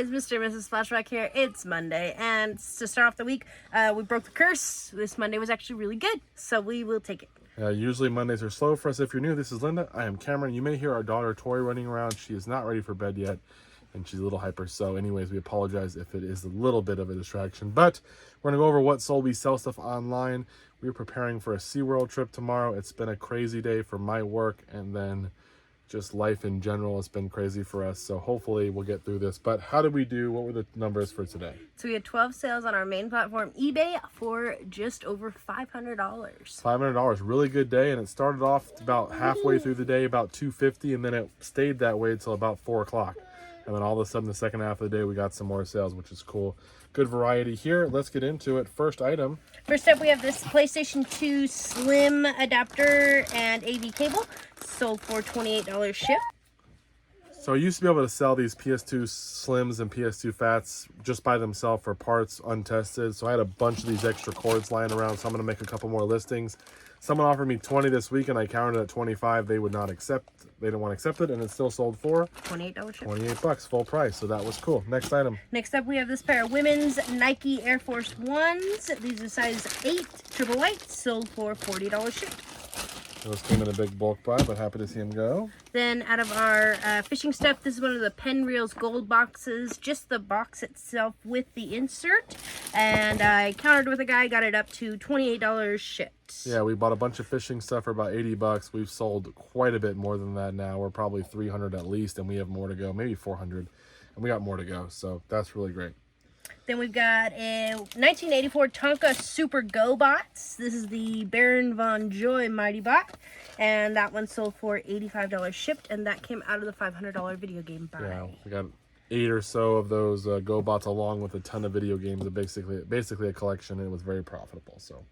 guys, Mr. and Mrs. Flashback here. It's Monday, and to start off the week, we broke the curse. This Monday was actually really good, so we will take it. Usually Mondays are slow for us. If you're new, this is Linda. I am Cameron. You may hear our daughter Tori running around. She is not ready for bed yet, and she's a little hyper. So anyways, we apologize if it is a little bit of a distraction. But we're going to go over what sold. We sell stuff online. We're preparing for a SeaWorld trip tomorrow. It's been a crazy day for my work, and then just life in general. It's been crazy for us. So hopefully we'll get through this. But how did we do? What were the numbers for today? So we had 12 sales on our main platform, eBay, for just over $500. $500, really good day. And it started off about halfway through the day, about $250, and then it stayed that way until about 4 o'clock. And then all of a sudden, the second half of the day, we got some more sales, which is cool. Good variety here. Let's get into it. First item. First up, we have this PlayStation 2 Slim adapter and AV cable. Sold for $28 shipped. So I used to be able to sell these PS2 Slims and PS2 Fats just by themselves for parts untested. So I had a bunch of these extra cords lying around, so I'm going to make a couple more listings. Someone offered me 20 this week, and I counted at 25. They would not accept. They didn't want to accept it, and it still sold for $28 shipped. $28, full price. So that was cool. Next item. Next up, we have this pair of women's Nike Air Force Ones. These are size 8, triple white, sold for $40 shipped. Those came in a big bulk buy, but happy to see them go. Then out of our fishing stuff, this is one of the Pen Reels gold boxes. Just the box itself with the insert. And I countered with a guy, got it up to $28 shipped. Yeah, we bought a bunch of fishing stuff for about $80. We've sold quite a bit more than that now. We're probably 300 at least, and we have more to go, maybe 400. And we got more to go, so that's really great. Then we've got a 1984 Tonka Super Go Bots. This is the Baron Von Joy Mighty Bot. And that one sold for $85 shipped. And that came out of the $500 video game buy. Yeah, we got 8 or so of those Go Bots along with a ton of video games. Basically a collection, and it was very profitable. So.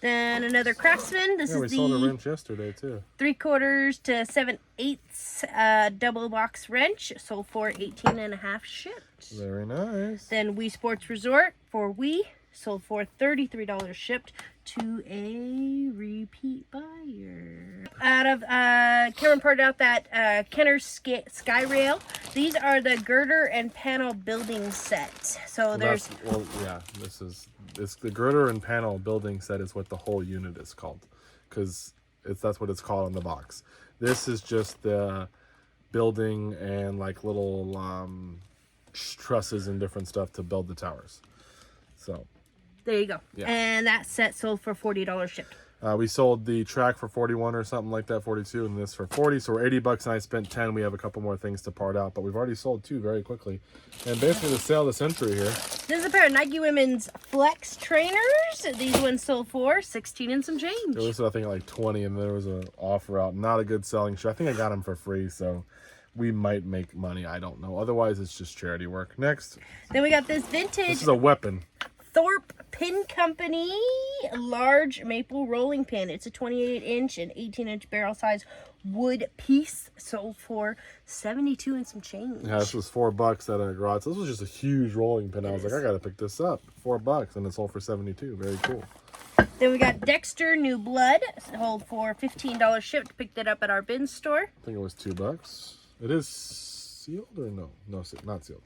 Then another Craftsman. This is we sold a wrench yesterday too. 3/4 to 7/8 double box wrench. Sold for $18.50 shipped. Very nice. Then Wii Sports Resort for Wii. Sold for $33 shipped to a repeat buyer. Out of Cameron parted out that Kenner Sky Rail. These are the girder and panel building set. So there's it's the girder and panel building set is what the whole unit is called, because that's what it's called on the box. This is just the building and like little trusses and different stuff to build the towers. So there you go. Yeah. And that set sold for $40 shipped. We sold the track for 41 or something like that, 42, and this for 40. So we're $80, and I spent 10. We have a couple more things to part out, but we've already sold 2 very quickly. And basically the sale of the century here. This is a pair of Nike Women's Flex trainers. These ones sold for $16 and some change. It was, I think, like 20, and there was an offer out. Not a good selling shoe. I think I got them for free, so we might make money. I don't know. Otherwise, it's just charity work. Next. Then we got this vintage. This is a weapon. Thorpe Pin Company large maple rolling pin. It's a 28-inch and 18-inch barrel size wood piece. Sold for $72 and some change. Yeah, this was $4 at a garage. This was just a huge rolling pin. I was like, I gotta pick this up. $4, and it sold for $72. Very cool. Then we got Dexter New Blood. Sold for $15 shipped. Picked it up at our bin store. I think it was $2. It is sealed or no? No, not sealed.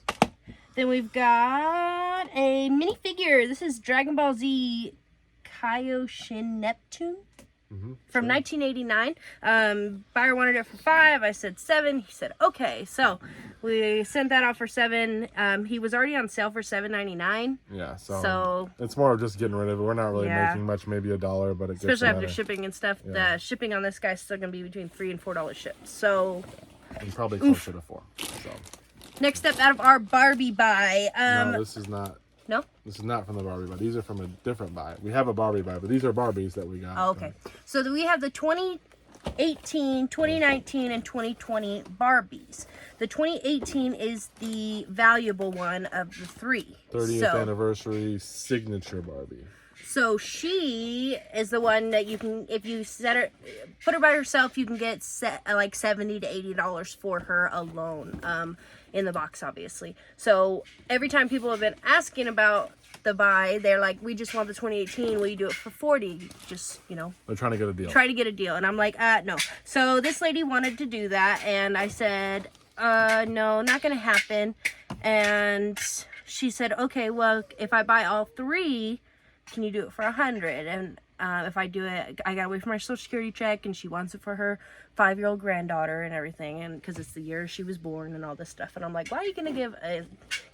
Then we've got a minifigure. This is Dragon Ball Z Kaioshin Neptune from 1989. Buyer wanted it for $5. I said $7. He said okay. So we sent that off for $7. He was already on sale for $7.99. Yeah, so it's more of just getting rid of it. We're not really making much, maybe $1, but it gets especially after shipping and stuff. Yeah. The shipping on this guy's still gonna be between $3 and $4 shipped. So and probably closer to $4. So. Next up, out of our Barbie buy. No, this is not. No? This is not from the Barbie buy. These are from a different buy. We have a Barbie buy, but these are Barbies that we got. Oh, okay. So we have the 2018, 2019, and 2020 Barbies. The 2018 is the valuable one of the 3. 30th anniversary signature Barbie. So she is the one that you can, if you put her by herself, you can get like $70 to $80 for her alone. In the box, obviously. So every time people have been asking about the buy, they're like, we just want the 2018. Will you do it for $40? Just, you know. They're trying to get a deal. Try to get a deal. And I'm like, no. So this lady wanted to do that. And I said, no, not going to happen. And she said, okay, well, if I buy all 3, can you do it for $100? And if I do it, I gotta wait for my social security check, and she wants it for her 5-year-old granddaughter and everything, and because it's the year she was born and all this stuff. And I'm like, why are you gonna give a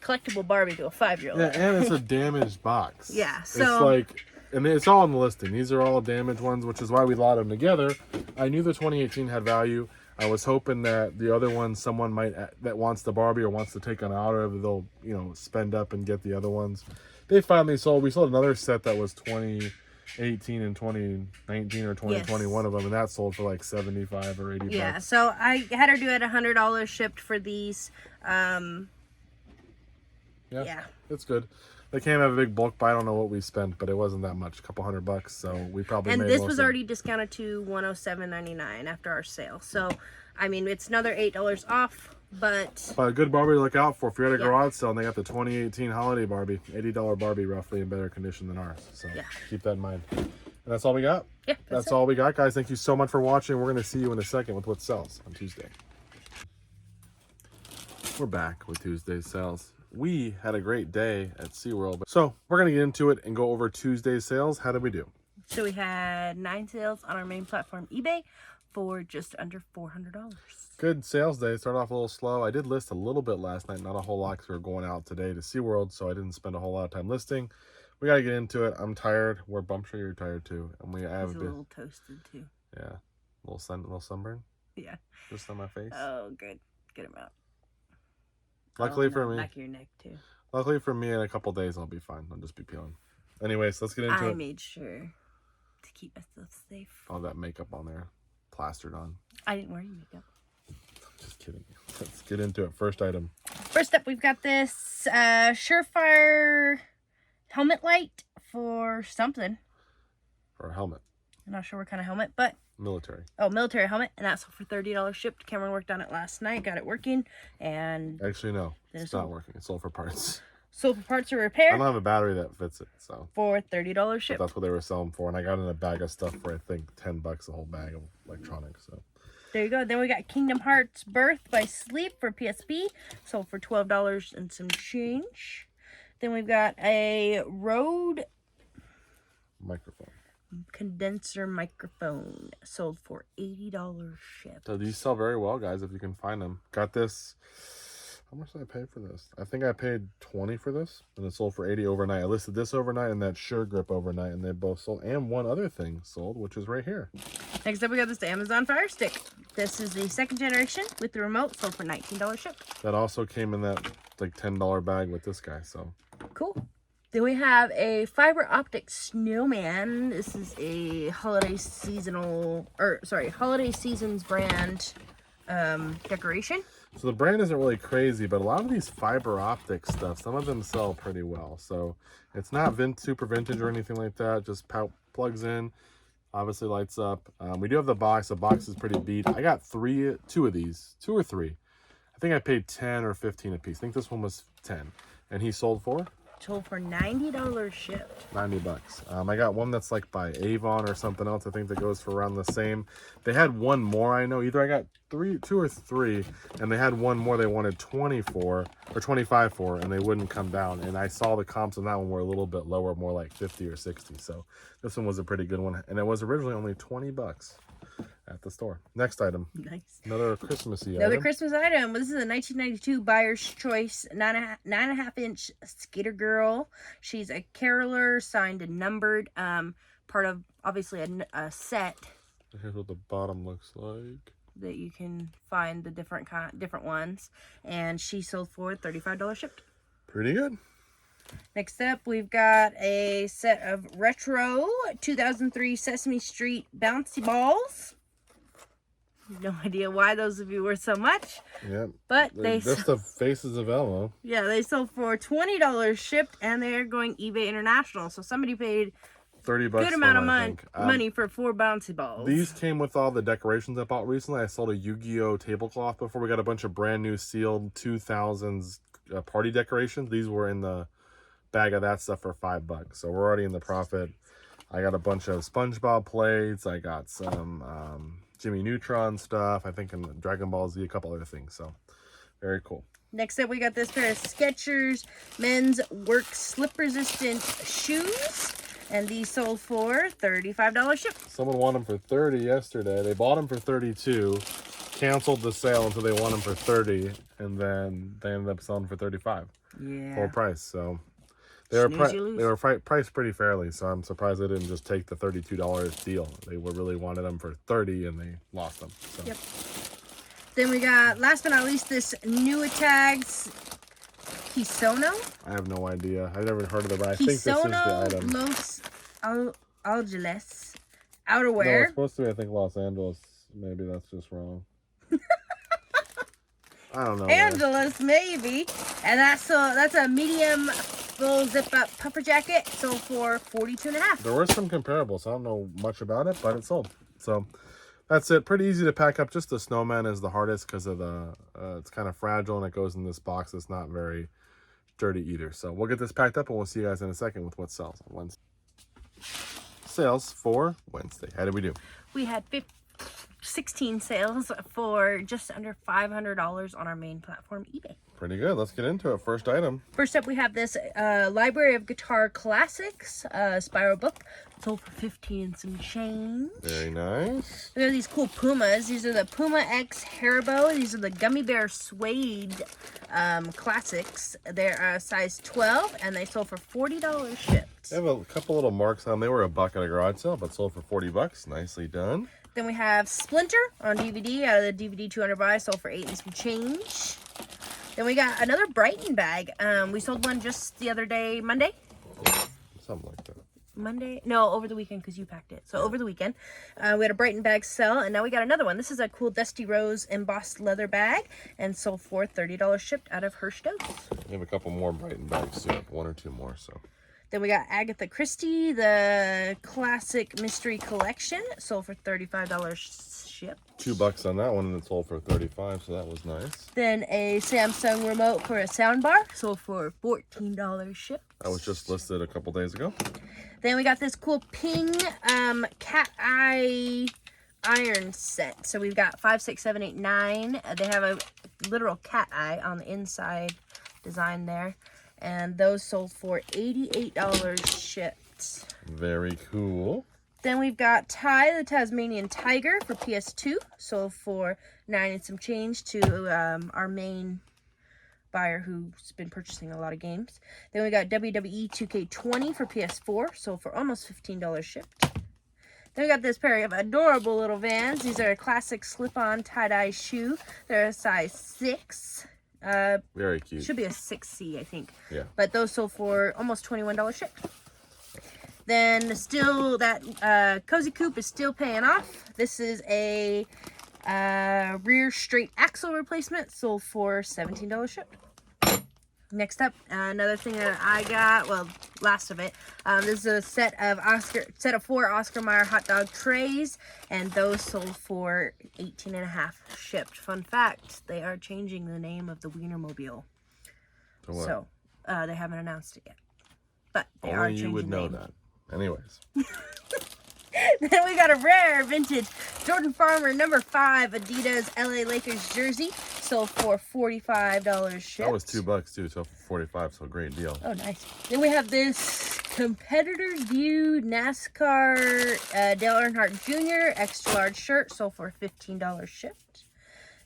collectible Barbie to a 5-year-old? Yeah, and it's a damaged box. Yeah, It's so like, and it's all in the listing. These are all damaged ones, which is why we lot them together. I knew the 2018 had value. I was hoping that the other ones, someone might that wants the Barbie or wants to take an out of, they'll spend up and get the other ones. They finally sold. We sold another set that was 2018 and 2019 or 2020, one of them, and that sold for like 75 or 80 yeah, bucks. so I had her do it $100 shipped for these. Yeah, It's good. They came have a big bulk buy. I don't know what we spent, but it wasn't that much, a couple $100. So we probably and made this most was of it. already discounted to $107.99 after our sale. So, I mean, it's another $8 off, but a good Barbie to look out for if you're at a Yeah. garage sale and they got the 2018 holiday Barbie, $80 Barbie, roughly in better condition than ours. So Yeah. keep that in mind. And that's all we got. yeah, That's it. all we got, guys. Thank you so much for watching. We're going to see you in a second with what sells on Tuesday. We're back with Tuesday's sales. We had a great day at SeaWorld. So we're going to get into it and go over Tuesday's sales. How did we do? So we had 9 sales on our main platform, eBay, for just under $400. Good sales day. Started off a little slow. I did list a little bit last night, not a whole lot, because we were going out today to SeaWorld, so I didn't spend a whole lot of time listing. We got to get into it. I'm tired. I'm sure you're tired too. And I have He's a a bit. little toasted too. Yeah, little sunburn Yeah. just on my face. Oh, good. Get him out. Luckily Oh, for no, me, back of your neck too. luckily for me, in a couple days I'll be fine. I'll just be peeling. Anyways, let's get into I it. made sure to keep myself safe. All that makeup on there, plastered on. I didn't wear any makeup. Just kidding. Let's get into it. First item. First up, we've got this Surefire helmet light for something. For a helmet. I'm not sure what kind of helmet, but Military. military helmet, and that's for $30 shipped. Cameron worked on it last night, got it working, and Actually, no. It's There's not a- working. It's sold for parts. sold for parts or I repair don't have a battery that fits it, so. for $30 But shipped. that's what they were selling for, and I got in a bag of stuff for I think $10 a whole bag of electronics. So There you go. Then we got Kingdom Hearts Birth by Sleep for PSP, sold for $12 and some change. Then we've got a Rode microphone. condenser microphone, sold for $80 shipped. So these sell very well, guys. If you can find them. Got this. How much did I pay for this? I think I paid $20 for this, and it sold for $80 overnight. I listed this overnight and that Sure Grip overnight, and they both sold. And one other thing sold, which is right here. Next up, we got this Amazon Fire Stick. This is the second generation with the remote, sold for $19 shipped. That also came in that like $10 bag with this guy. So Cool. Then we have a fiber optic snowman. This is a holiday seasons brand decoration. So the brand isn't really crazy, but a lot of these fiber optic stuff, some of them sell pretty well. So it's not super vintage or anything like that. Just plugs in, obviously lights up. We do have the box. The box is pretty beat. I got two of these, 2 or 3. I think I paid 10 or 15 a piece. I think this one was 10, and he sold for Sold for $90 shipped. $90. I got one that's like by Avon or something else. I think that goes for around the same. They had one more. I know either I got 2 or 3, and they had one more they wanted 24 or 25 for, and they wouldn't come down. And I saw the comps on that one were a little bit lower, more like 50 or 60. So this one was a pretty good one, and it was originally only $20 at the store. Next item. Nice. Another Christmassy Another item. Christmas item. Well, this is a 1992 Buyer's Choice 9.5 inch Skater Girl. She's a caroler, signed and numbered. Part of obviously a set Here's what the bottom looks like. that you can find the different ones, and she sold for $35 shipped. Pretty good. Next up, we've got a set of retro 2003 Sesame Street bouncy balls. No idea why those would be worth so much, Yep. but They're just the faces of Elmo. yeah, they sold for $20 shipped, and they're going eBay International. So somebody paid $30 good for amount of them, I think. money for 4 bouncy balls. These came with all the decorations I bought recently. I sold a Yu-Gi-Oh tablecloth before. We got a bunch of brand new sealed 2000s party decorations. These were in the bag of that stuff for $5. So we're already in the profit. I got a bunch of SpongeBob plates. I got some Jimmy Neutron stuff. I think in Dragon Ball Z, a couple other things. So Very cool. Next up, we got this pair of Skechers men's work slip-resistant shoes. And these sold for $35 shipped. Someone won them for 30 yesterday. They bought them for 32, canceled the sale until they won them for 30, and then they ended up selling for 35. Yeah. Full price. So they were priced pretty fairly. So I'm surprised they didn't just take the $32 deal. They really wanted them for 30, and they lost them. So. Yep. Then we got, last but not least, this new tags Kisono. I have no idea. I've never heard of the brand. I think this is the item. Los Angeles No, outerwear. it's supposed to be, I think, Los Angeles. Maybe that's just wrong. I don't know. Angeles, maybe. And that's a medium full zip-up puffer jacket. Sold for $42.50. There were some comparables. I don't know much about it, but it sold. So that's it. Pretty easy to pack up. Just the snowman is the hardest because of the it's kind of fragile and it goes in this box. It's not very dirty either. So we'll get this packed up and we'll see you guys in a second with what sells on Wednesday. Sales for Wednesday. How did we do? We had 16 sales for just under $500 on our main platform, eBay. Pretty good. Let's get into it. First item. First up, we have this Library of Guitar Classics spiral book. Sold for 15 and some change. Very nice. Look at these cool Pumas. These are the Puma X Haribo. These are the Gummy Bear Suede Classics. They're size 12, and they sold for $40 shipped. They have a couple little marks on them. They were $1 at a garage sale, but sold for $40. Nicely done. Then we have Splinter on DVD out of the DVD 200 buy. Sold for 8 and some change. Then we got another Brighton bag. We sold one just the other day, Monday. Something like that. Monday? No, over the weekend because you packed it. So over the weekend, we had a Brighton bag sell, and now we got another one. This is a cool Dusty Rose embossed leather bag, and sold for $30 shipped out of Hirsch Dose. We have a couple more Brighton bags too, 1 or 2 more. So. Then we got Agatha Christie, the Classic Mystery Collection, sold for $35 shipped. $2 on that one, and it sold for $35, so that was nice. Then a Samsung remote for a soundbar, sold for $14 shipped. That was just listed a couple days ago. Then we got this cool Ping cat eye iron set. So we've got 5, 6, 7, 8, 9. They have a literal cat eye on the inside design there. And those sold for $88 shipped. Very cool. Then we've got Ty, the Tasmanian Tiger for PS2. Sold for 9 and some change to our main buyer who's been purchasing a lot of games. Then we got WWE 2K20 for PS4. Sold for almost $15 shipped. Then we got this pair of adorable little Vans. These are a classic slip-on tie-dye shoe. They're a size 6. Very cute. Should be a 6C, I think. Yeah. But those sold for almost $21 shipped. Then still that Cozy Coupe is still paying off. This is a rear straight axle replacement. Sold for $17 shipped. Next up, another thing that I got, well, last of it. This is a set of 4 Oscar Mayer hot dog trays, and those sold for $18.50 shipped. Fun fact: they are changing the name of the Wienermobile. To what? So they haven't announced it yet, but they Only are changing you would the know name. that. Anyways. Then we got a rare vintage Jordan Farmer number 5 Adidas LA Lakers jersey. Sold for $45 shipped. That was $2 too, so for $45, so great deal. Oh, nice. Then we have this Competitor View NASCAR Dale Earnhardt Jr. extra large shirt. Sold for $15 shipped.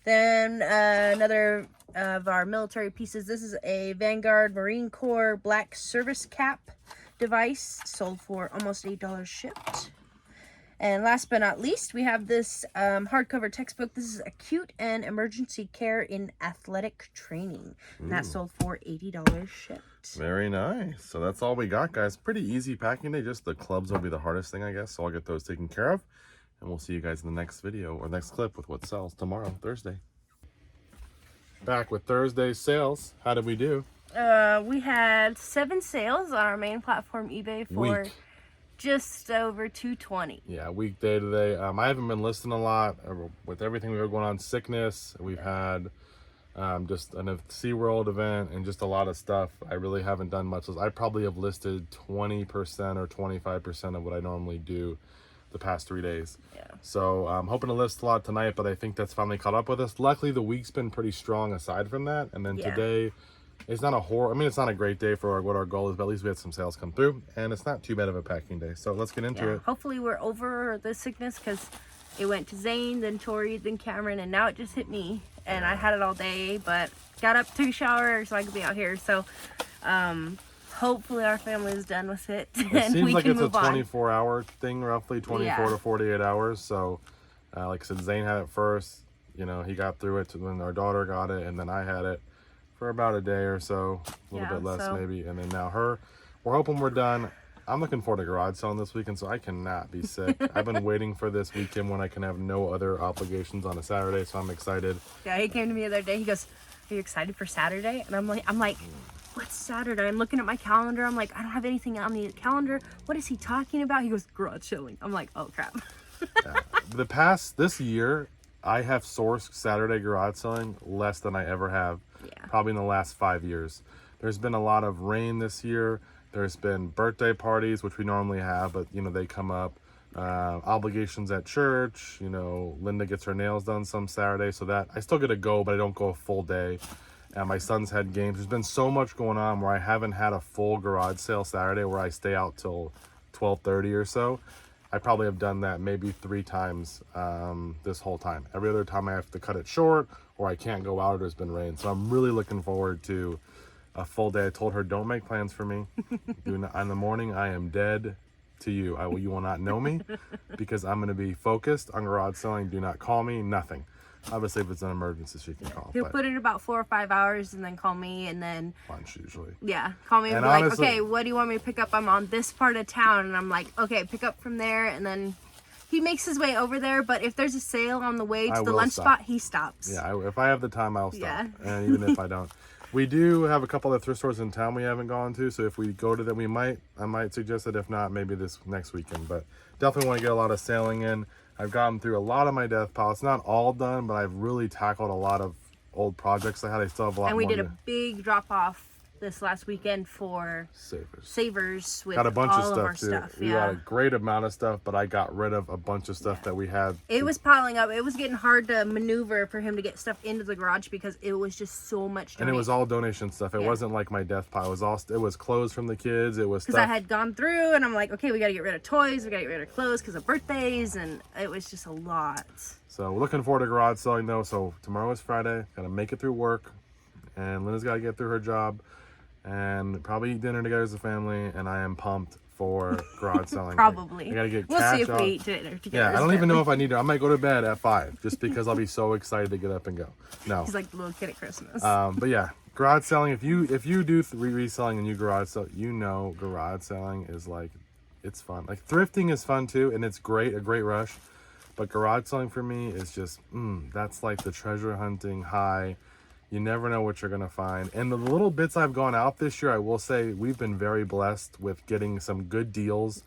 Then another of our military pieces. This is a Vanguard Marine Corps black service cap device. Sold for almost $8 shipped. And last but not least, we have this hardcover textbook. This is Acute and Emergency Care in Athletic Training. And that sold for $80 shipped. Very nice. So that's all we got, guys. Pretty easy packing day. Just the clubs will be the hardest thing, I guess. So I'll get those taken care of. And we'll see you guys in the next video or next clip with what sells tomorrow, Thursday. Back with Thursday's sales. How did we do? We had 7 sales on our main platform, eBay, for Week. just over $220. Yeah, weekday today. I haven't been listing a lot with everything we were going on. Sickness. We've had just a SeaWorld event and just a lot of stuff. I really haven't done much. I probably have listed 20% or 25% of what I normally do the past 3 days. Yeah. So I'm hoping to list a lot tonight, but I think that's finally caught up with us. Luckily, the week's been pretty strong aside from that. And then Yeah. today, it's not a it's not a great day for what our goal is, but at least we had some sales come through. And it's not too bad of a packing day. So let's get into it. Hopefully we're over the sickness, because it went to Zane, then Tori, then Cameron, and now it just hit me. And I had it all day, but got up, took a shower so I could be out here. So hopefully our family is done with it. It and seems we like can it's a move on. 24-hour thing, roughly 24 to 48 hours. So like I said, Zane had it first. You know, he got through it when our daughter got it, and then I had it for about a day or so, a little bit less maybe, and then now her. We're hoping we're done. I'm looking forward to garage selling this weekend, so I cannot be sick. I've been waiting for this weekend when I can have no other obligations on a Saturday, so I'm excited. Yeah, he came to me the other day. He goes, "Are you excited for Saturday?" And I'm like, what's Saturday? I'm looking at my calendar. I'm like, I don't have anything on the calendar. What is he talking about? He goes, garage selling. I'm like, oh crap. This year, I have sourced Saturday garage selling less than I ever have. Yeah. Probably in the last 5 years. There's been a lot of rain this year. There's been birthday parties, which we normally have, but you know, they come up. Obligations at church. You know, Linda gets her nails done some Saturday, so that I still get to go, but I don't go a full day. And my son's had games. There's been so much going on where I haven't had a full garage sale Saturday where I stay out till 12:30 or so. I probably have done that maybe 3 times this whole time. Every other time I have to cut it short, or I can't go out, or there's been rain. So I'm really looking forward to a full day. I told her, don't make plans for me. In the morning, I am dead to you. You will not know me, because I'm going to be focused on garage selling. Do not call me, nothing. Obviously, if it's an emergency, she can call. He'll put it about 4 or 5 hours and then call me, and then Lunch usually. Yeah, call me and be honestly, like, okay, what do you want me to pick up? I'm on this part of town, and I'm like, okay, pick up from there, and then he makes his way over there. But if there's a sale on the way to the lunch spot, he stops. Yeah, if I have the time, I'll stop. And even if I don't. We do have a couple of thrift stores in town we haven't gone to, so if we go to them, I might suggest it. If not, maybe this next weekend. But definitely want to get a lot of sailing in. I've gotten through a lot of my death pile. It's not all done, but I've really tackled a lot of old projects I had. I still have a lot more. And we did a big drop off this last weekend for Savers with got a bunch all of stuff, our too. stuff. We got a great amount of stuff, but I got rid of a bunch of stuff that we had. It was piling up. It was getting hard to maneuver for him to get stuff into the garage because it was just so much donation. And it was all donation stuff. It wasn't like my death pile. It was clothes from the kids. It was stuff. Because I had gone through and I'm like, okay, we got to get rid of toys. We got to get rid of clothes because of birthdays. And it was just a lot. So looking forward to garage selling though. So tomorrow is Friday. Got to make it through work. And Linda's got to get through her job. And probably eat dinner together as a family, and I am pumped for garage selling. Probably. I gotta get we'll cash see if out. we eat dinner together. Yeah, I don't even know if I need to. I might go to bed at 5 just because I'll be so excited to get up and go. No. He's like the little kid at Christmas. But yeah, garage selling. If you do reselling and you garage sell, you know garage selling is like, it's fun. Like thrifting is fun too, and it's great, a great rush. But garage selling for me is just that's like the treasure hunting high. You never know what you're going to find. And the little bits I've gone out this year, I will say we've been very blessed with getting some good deals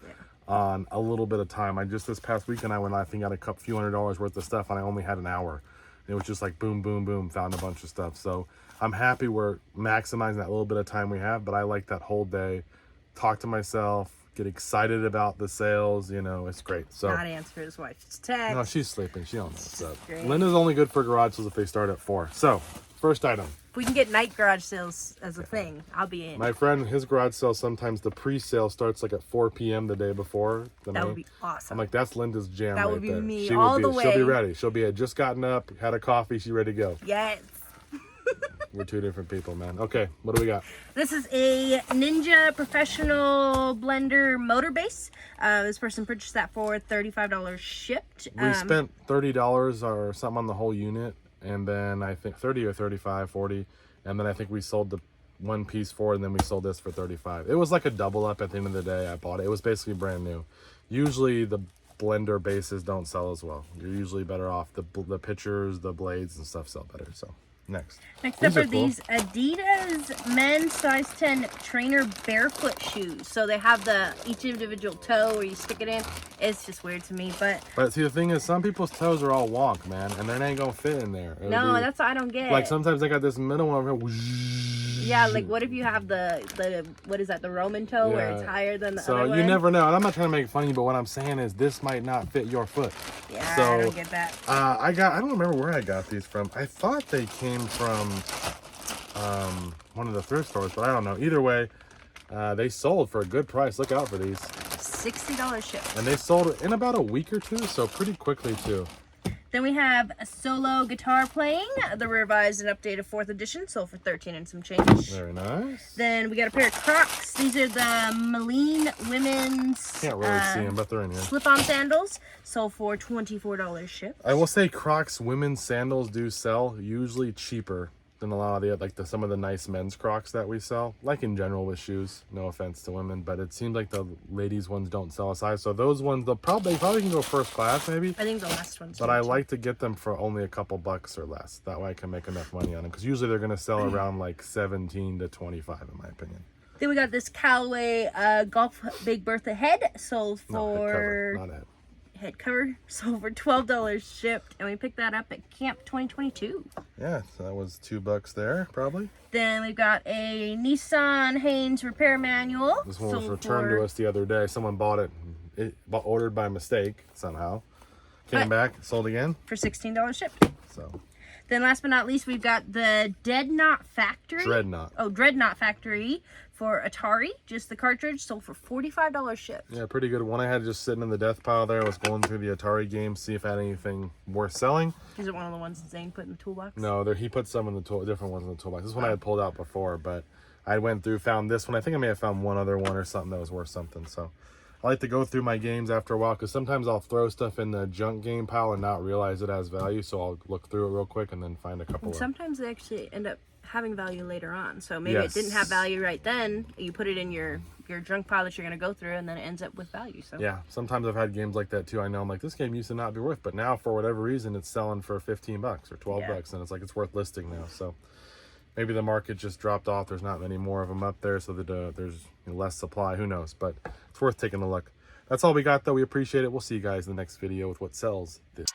on a little bit of time. This past weekend, I went, I think, got a few $100s worth of stuff, and I only had an hour. It was just like boom, boom, boom, found a bunch of stuff. So I'm happy we're maximizing that little bit of time we have, but I like that whole day. Talk to myself, get excited about the sales, it's great. So not answer his wife's text. No, she's sleeping. She don't know what's up. Great. Linda's only good for garage sales if they start at 4. So first item. If we can get night garage sales as a thing, I'll be in. My friend, his garage sale, sometimes the pre-sale starts like at 4 p.m. the day before. That would be awesome. I'm like, that's Linda's jam that right would be there. me She all would the be, way. She'll be ready. She'll be just gotten up, had a coffee, she's ready to go. Yes. We're two different people, man. Okay, what do we got? This is a Ninja Professional Blender motor base. This person purchased that for $35 shipped. We spent $30 or something on the whole unit, and then I think 30 or 35, 40, and then I think we sold the one piece for it, and then we sold this for 35. It was like a double up at the end of the day. I bought it. It was basically brand new. Usually the blender bases don't sell as well. You're usually better off. The pictures, the blades and stuff sell better. So Next up are cool. these Adidas men's size 10 trainer barefoot shoes. So they have each individual toe where you stick it in. It's just weird to me, but see, the thing is, some people's toes are all wonk, man, and they ain't gonna fit in there. no, that's what I don't get. Like sometimes they got this middle one over here. Yeah, like what if you have the what is that, the Roman toe, where it's higher than the other one? So you never know. And I'm not trying to make fun of you, but what I'm saying is this might not fit your foot. Yeah, so, I don't get that. I don't remember where I got these from. I thought they came from one of the thrift stores, but I don't know. Either way, they sold for a good price. Look out for these. $60 shipped. And they sold in about a week or two, so pretty quickly too. Then we have a solo guitar playing, the revised and updated 4th edition, sold for $13 and some change. Very nice. Then we got a pair of Crocs. These are the Meline women's Can't really see them, but they're in here. slip-on sandals, sold for $24 shipped. I will say Crocs women's sandals do sell usually cheaper than a lot of some of the nice men's Crocs that we sell. Like in general with shoes, no offense to women, but it seems like the ladies ones don't sell a size. So those ones, they probably can go first class maybe. I think the last one's. But I like to get them for only a couple bucks or less. That way I can make enough money on them, because usually they're gonna sell around like 17 to 25 in my opinion. Then we got this Callaway Golf Big Bertha head, sold for Not a head. head cover, sold for $12 shipped, and we picked that up at Camp 2022. Yeah, so that was $2 there probably. Then we've got a Nissan Haynes repair manual. This one was returned to us the other day. Someone bought it. Ordered by mistake somehow. Came back, sold again for $16 shipped. So. Then last but not least, we've got the Dreadnought Factory. Dreadnought Factory for Atari. Just the cartridge, sold for $45 shipped. Yeah, pretty good one. I had just sitting in the death pile there. I was going through the Atari games, see if I had anything worth selling. Is it one of the ones Zane put in the toolbox? No, he put some in the different ones in the toolbox. This one I had pulled out before, but I went through, found this one. I think I may have found one other one or something that was worth something. So I like to go through my games after a while, because sometimes I'll throw stuff in the junk game pile and not realize it has value. So I'll look through it real quick and then find a couple. And sometimes they actually end up having value later on. So maybe it didn't have value right then. You put it in your junk pile that you're going to go through, and then it ends up with value. So yeah, sometimes I've had games like that too. I know I'm like, this game used to not be worth, but now for whatever reason it's selling for $15 or $12, and it's like it's worth listing now. So maybe the market just dropped off. There's not many more of them up there, so that there's less supply. Who knows? But it's worth taking a look. That's all we got, though. We appreciate it. We'll see you guys in the next video with what sells this.